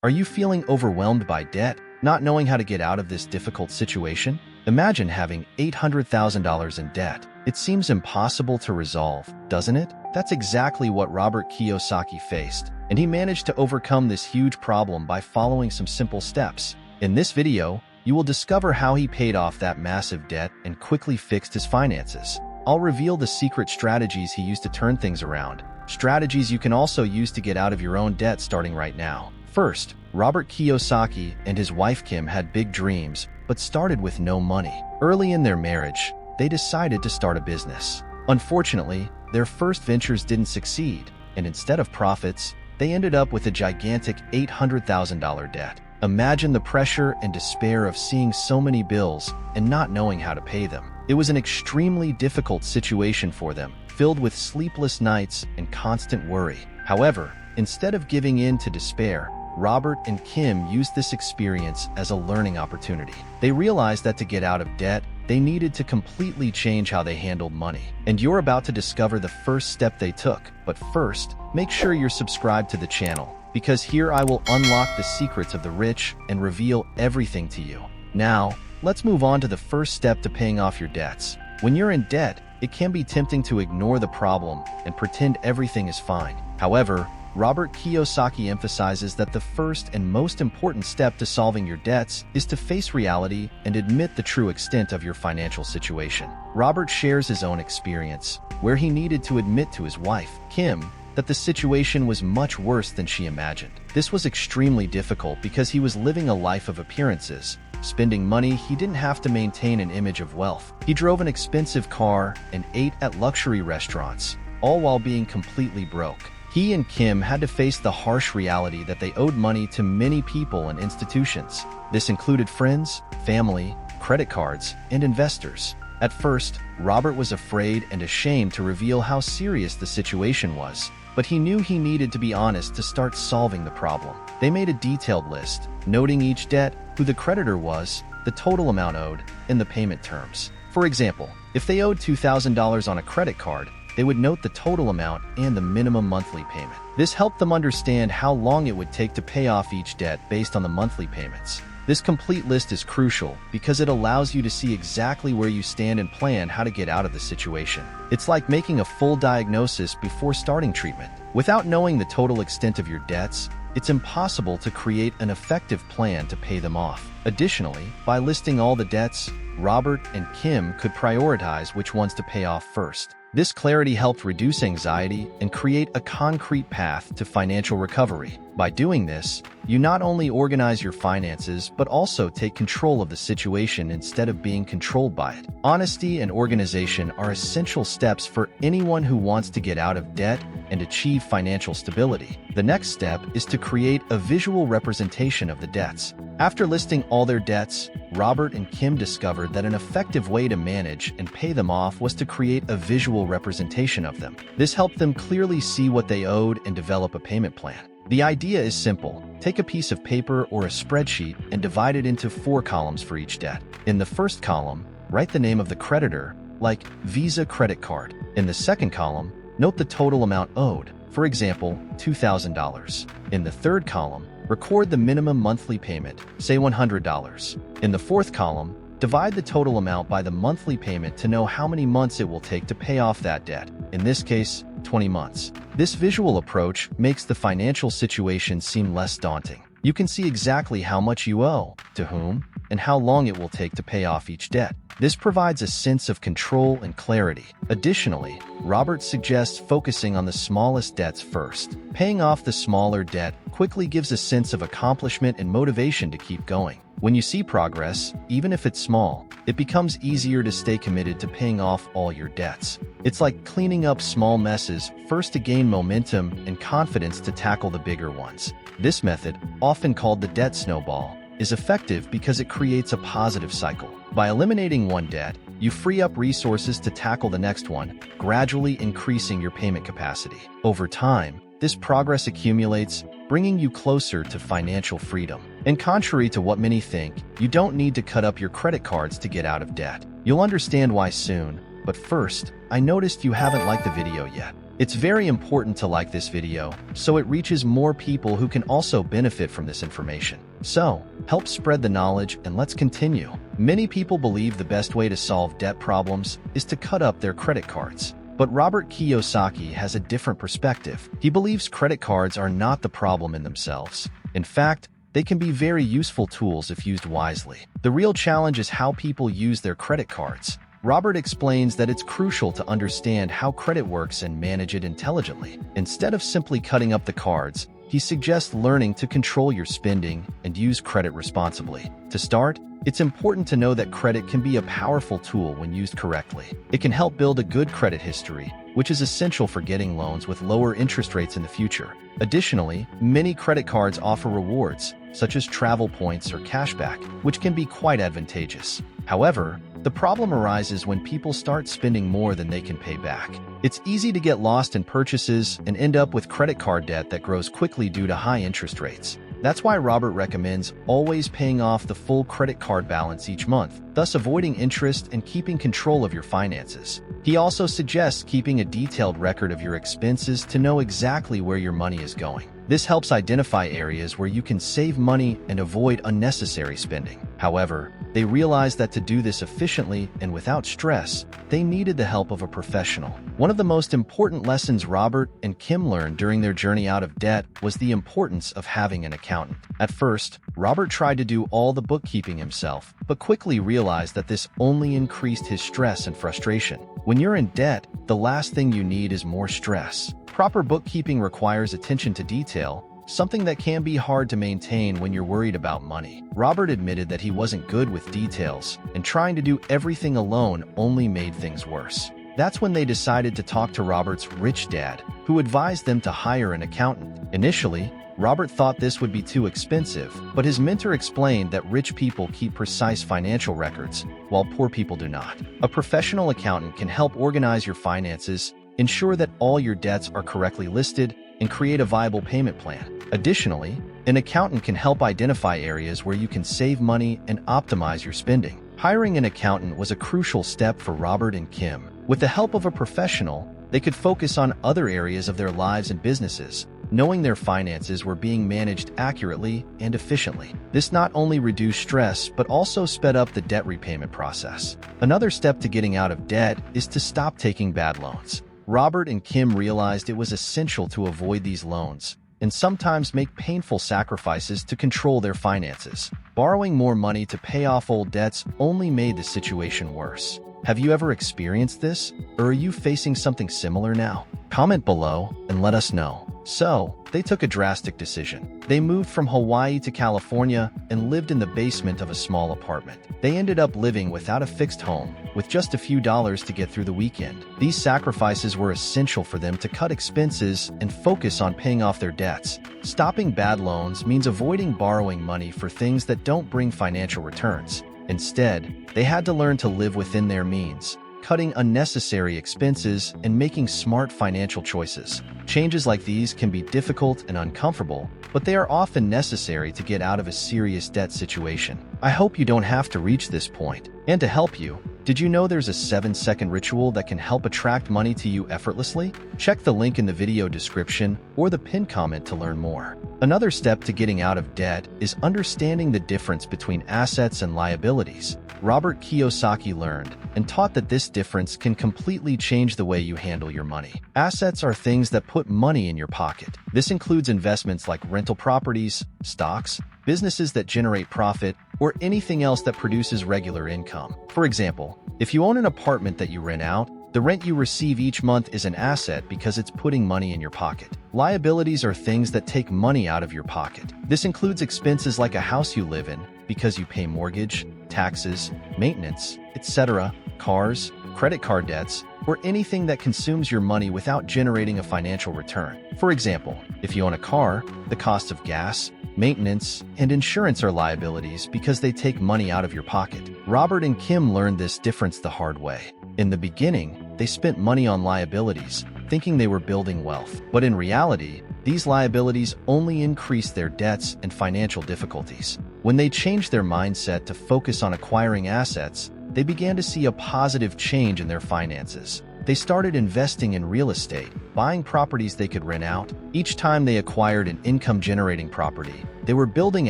Are you feeling overwhelmed by debt, not knowing how to get out of this difficult situation? Imagine having $800,000 in debt. It seems impossible to resolve, doesn't it? That's exactly what Robert Kiyosaki faced, and he managed to overcome this huge problem by following some simple steps. In this video, you will discover how he paid off that massive debt and quickly fixed his finances. I'll reveal the secret strategies he used to turn things around, strategies you can also use to get out of your own debt starting right now. First, Robert Kiyosaki and his wife Kim had big dreams, but started with no money. Early in their marriage, they decided to start a business. Unfortunately, their first ventures didn't succeed, and instead of profits, they ended up with a gigantic $800,000 debt. Imagine the pressure and despair of seeing so many bills and not knowing how to pay them. It was an extremely difficult situation for them, filled with sleepless nights and constant worry. However, instead of giving in to despair, Robert and Kim used this experience as a learning opportunity. They realized that to get out of debt, they needed to completely change how they handled money. And you're about to discover the first step they took. But first, make sure you're subscribed to the channel, because here I will unlock the secrets of the rich and reveal everything to you. Now, let's move on to the first step to paying off your debts. When you're in debt, it can be tempting to ignore the problem and pretend everything is fine. However, Robert Kiyosaki emphasizes that the first and most important step to solving your debts is to face reality and admit the true extent of your financial situation. Robert shares his own experience, where he needed to admit to his wife, Kim, that the situation was much worse than she imagined. This was extremely difficult because he was living a life of appearances, spending money he didn't have to maintain an image of wealth. He drove an expensive car and ate at luxury restaurants, all while being completely broke. He and Kim had to face the harsh reality that they owed money to many people and institutions. This included friends, family, credit cards, and investors. At first, Robert was afraid and ashamed to reveal how serious the situation was, but he knew he needed to be honest to start solving the problem. They made a detailed list, noting each debt, who the creditor was, the total amount owed, and the payment terms. For example, if they owed $2,000 on a credit card, they would note the total amount and the minimum monthly payment. This helped them understand how long it would take to pay off each debt based on the monthly payments. This complete list is crucial because it allows you to see exactly where you stand and plan how to get out of the situation. It's like making a full diagnosis before starting treatment. Without knowing the total extent of your debts, it's impossible to create an effective plan to pay them off. Additionally, by listing all the debts, Robert and Kim could prioritize which ones to pay off first. This clarity helped reduce anxiety and create a concrete path to financial recovery. By doing this, you not only organize your finances, but also take control of the situation instead of being controlled by it. Honesty and organization are essential steps for anyone who wants to get out of debt and achieve financial stability. The next step is to create a visual representation of the debts. After listing all their debts, Robert and Kim discovered that an effective way to manage and pay them off was to create a visual representation of them. This helped them clearly see what they owed and develop a payment plan. The idea is simple. Take a piece of paper or a spreadsheet and divide it into 4 columns for each debt. In the first column, write the name of the creditor, like Visa credit card. In the second column, note the total amount owed, for example, $2,000. In the third column, record the minimum monthly payment, say $100. In the fourth column, divide the total amount by the monthly payment to know how many months it will take to pay off that debt, in this case, 20 months. This visual approach makes the financial situation seem less daunting. You can see exactly how much you owe, to whom, and how long it will take to pay off each debt. This provides a sense of control and clarity. Additionally, Robert suggests focusing on the smallest debts first. Paying off the smaller debt quickly gives a sense of accomplishment and motivation to keep going. When you see progress, even if it's small, it becomes easier to stay committed to paying off all your debts. It's like cleaning up small messes first to gain momentum and confidence to tackle the bigger ones. This method, often called the debt snowball, is effective because it creates a positive cycle. By eliminating one debt, you free up resources to tackle the next one, gradually increasing your payment capacity. Over time, this progress accumulates, bringing you closer to financial freedom. And contrary to what many think, you don't need to cut up your credit cards to get out of debt. You'll understand why soon, but first, I noticed you haven't liked the video yet. It's very important to like this video so it reaches more people who can also benefit from this information. So, help spread the knowledge and let's continue. Many people believe the best way to solve debt problems is to cut up their credit cards. But Robert Kiyosaki has a different perspective. He believes credit cards are not the problem in themselves. In fact, they can be very useful tools if used wisely. The real challenge is how people use their credit cards. Robert explains that it's crucial to understand how credit works and manage it intelligently. Instead of simply cutting up the cards, he suggests learning to control your spending and use credit responsibly. To start, it's important to know that credit can be a powerful tool when used correctly. It can help build a good credit history, which is essential for getting loans with lower interest rates in the future. Additionally, many credit cards offer rewards, such as travel points or cashback, which can be quite advantageous. However, the problem arises when people start spending more than they can pay back. It's easy to get lost in purchases and end up with credit card debt that grows quickly due to high interest rates. That's why Robert recommends always paying off the full credit card balance each month, thus avoiding interest and keeping control of your finances. He also suggests keeping a detailed record of your expenses to know exactly where your money is going. This helps identify areas where you can save money and avoid unnecessary spending. However, they realized that to do this efficiently and without stress, they needed the help of a professional. One of the most important lessons Robert and Kim learned during their journey out of debt was the importance of having an accountant. At first, Robert tried to do all the bookkeeping himself, but quickly realized that this only increased his stress and frustration. When you're in debt, the last thing you need is more stress. Proper bookkeeping requires attention to detail, something that can be hard to maintain when you're worried about money. Robert admitted that he wasn't good with details, and trying to do everything alone only made things worse. That's when they decided to talk to Robert's rich dad, who advised them to hire an accountant. Initially, Robert thought this would be too expensive, but his mentor explained that rich people keep precise financial records, while poor people do not. A professional accountant can help organize your finances, ensure that all your debts are correctly listed, and create a viable payment plan. Additionally, an accountant can help identify areas where you can save money and optimize your spending. Hiring an accountant was a crucial step for Robert and Kim. With the help of a professional, they could focus on other areas of their lives and businesses, knowing their finances were being managed accurately and efficiently. This not only reduced stress, but also sped up the debt repayment process. Another step to getting out of debt is to stop taking bad loans. Robert and Kim realized it was essential to avoid these loans and sometimes make painful sacrifices to control their finances. Borrowing more money to pay off old debts only made the situation worse. Have you ever experienced this, or are you facing something similar now? Comment below and let us know. So, they took a drastic decision. They moved from Hawaii to California and lived in the basement of a small apartment. They ended up living without a fixed home, with just a few dollars to get through the weekend. These sacrifices were essential for them to cut expenses and focus on paying off their debts. Stopping bad loans means avoiding borrowing money for things that don't bring financial returns. Instead, they had to learn to live within their means, cutting unnecessary expenses and making smart financial choices. Changes like these can be difficult and uncomfortable, but they are often necessary to get out of a serious debt situation. I hope you don't have to reach this point. And to help you, did you know there's a 7-second ritual that can help attract money to you effortlessly? Check the link in the video description or the pinned comment to learn more. Another step to getting out of debt is understanding the difference between assets and liabilities. Robert Kiyosaki learned and taught that this difference can completely change the way you handle your money. Assets are things that put money in your pocket. This includes investments like rental properties, stocks, businesses that generate profit, or anything else that produces regular income. For example, if you own an apartment that you rent out, the rent you receive each month is an asset because it's putting money in your pocket. Liabilities are things that take money out of your pocket. This includes expenses like a house you live in because you pay mortgage, taxes, maintenance, etc., cars, credit card debts, or anything that consumes your money without generating a financial return. For example, if you own a car, the cost of gas, maintenance, and insurance are liabilities because they take money out of your pocket. Robert and Kim learned this difference the hard way. In the beginning, they spent money on liabilities, thinking they were building wealth. But in reality, these liabilities only increased their debts and financial difficulties. When they changed their mindset to focus on acquiring assets, they began to see a positive change in their finances. They started investing in real estate, buying properties they could rent out. Each time they acquired an income-generating property, they were building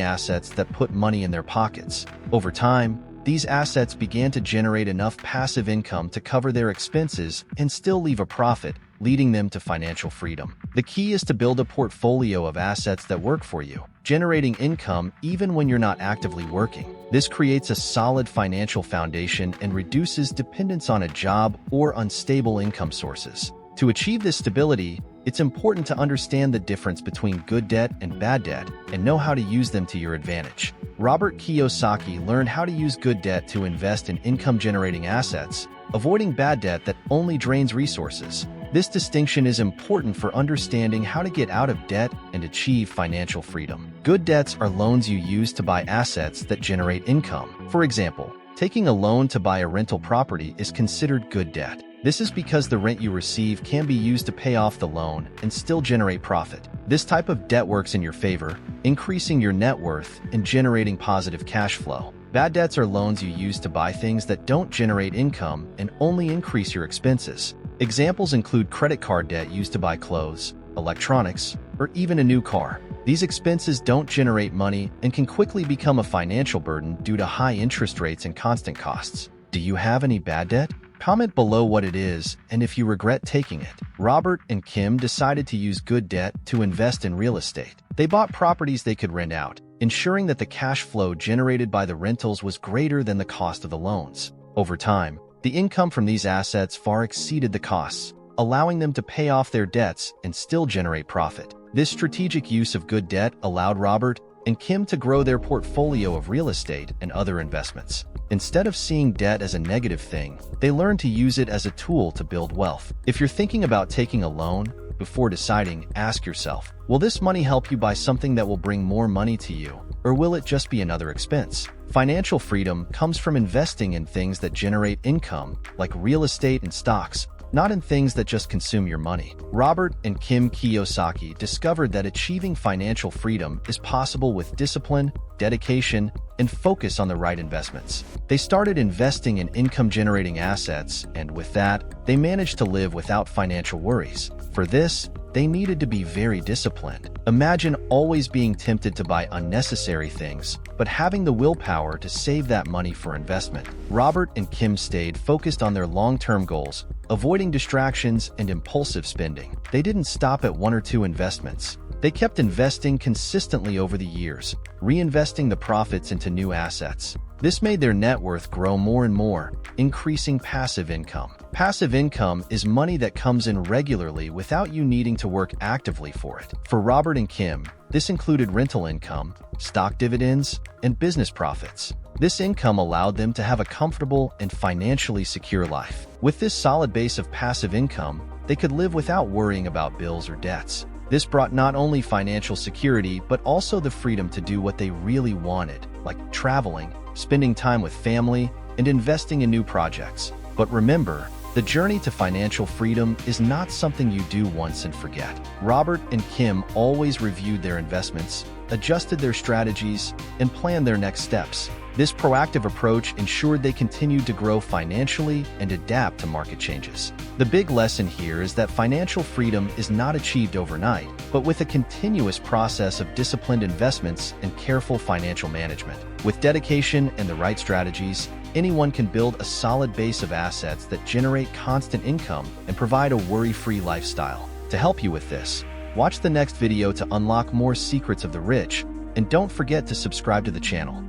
assets that put money in their pockets. Over time, these assets began to generate enough passive income to cover their expenses and still leave a profit, leading them to financial freedom. The key is to build a portfolio of assets that work for you, generating income even when you're not actively working. This creates a solid financial foundation and reduces dependence on a job or unstable income sources. To achieve this stability, it's important to understand the difference between good debt and bad debt and know how to use them to your advantage. Robert Kiyosaki learned how to use good debt to invest in income-generating assets, avoiding bad debt that only drains resources. This distinction is important for understanding how to get out of debt and achieve financial freedom. Good debts are loans you use to buy assets that generate income. For example, taking a loan to buy a rental property is considered good debt. This is because the rent you receive can be used to pay off the loan and still generate profit. This type of debt works in your favor, increasing your net worth and generating positive cash flow. Bad debts are loans you use to buy things that don't generate income and only increase your expenses. Examples include credit card debt used to buy clothes, electronics, or even a new car. These expenses don't generate money and can quickly become a financial burden due to high interest rates and constant costs. Do you have any bad debt? Comment below what it is and if you regret taking it. Robert and Kim decided to use good debt to invest in real estate. They bought properties they could rent out, ensuring that the cash flow generated by the rentals was greater than the cost of the loans. Over time, the income from these assets far exceeded the costs, allowing them to pay off their debts and still generate profit. This strategic use of good debt allowed Robert and Kim to grow their portfolio of real estate and other investments. Instead of seeing debt as a negative thing, they learned to use it as a tool to build wealth. If you're thinking about taking a loan, before deciding, ask yourself, will this money help you buy something that will bring more money to you, or will it just be another expense? Financial freedom comes from investing in things that generate income, like real estate and stocks, not in things that just consume your money. Robert and Kim Kiyosaki discovered that achieving financial freedom is possible with discipline, dedication, and focus on the right investments. They started investing in income-generating assets, and with that, they managed to live without financial worries. For this, they needed to be very disciplined. Imagine always being tempted to buy unnecessary things, but having the willpower to save that money for investment. Robert and Kim stayed focused on their long-term goals, avoiding distractions and impulsive spending. They didn't stop at one or two investments. They kept investing consistently over the years, reinvesting the profits into new assets. This made their net worth grow more and more, increasing passive income. Passive income is money that comes in regularly without you needing to work actively for it. For Robert and Kim, this included rental income, stock dividends, and business profits. This income allowed them to have a comfortable and financially secure life. With this solid base of passive income, they could live without worrying about bills or debts. This brought not only financial security, but also the freedom to do what they really wanted, like traveling, spending time with family, and investing in new projects. But remember, the journey to financial freedom is not something you do once and forget. Robert and Kim always reviewed their investments, adjusted their strategies, and planned their next steps. This proactive approach ensured they continued to grow financially and adapt to market changes. The big lesson here is that financial freedom is not achieved overnight, but with a continuous process of disciplined investments and careful financial management. With dedication and the right strategies, anyone can build a solid base of assets that generate constant income and provide a worry-free lifestyle. To help you with this, watch the next video to unlock more secrets of the rich, and don't forget to subscribe to the channel.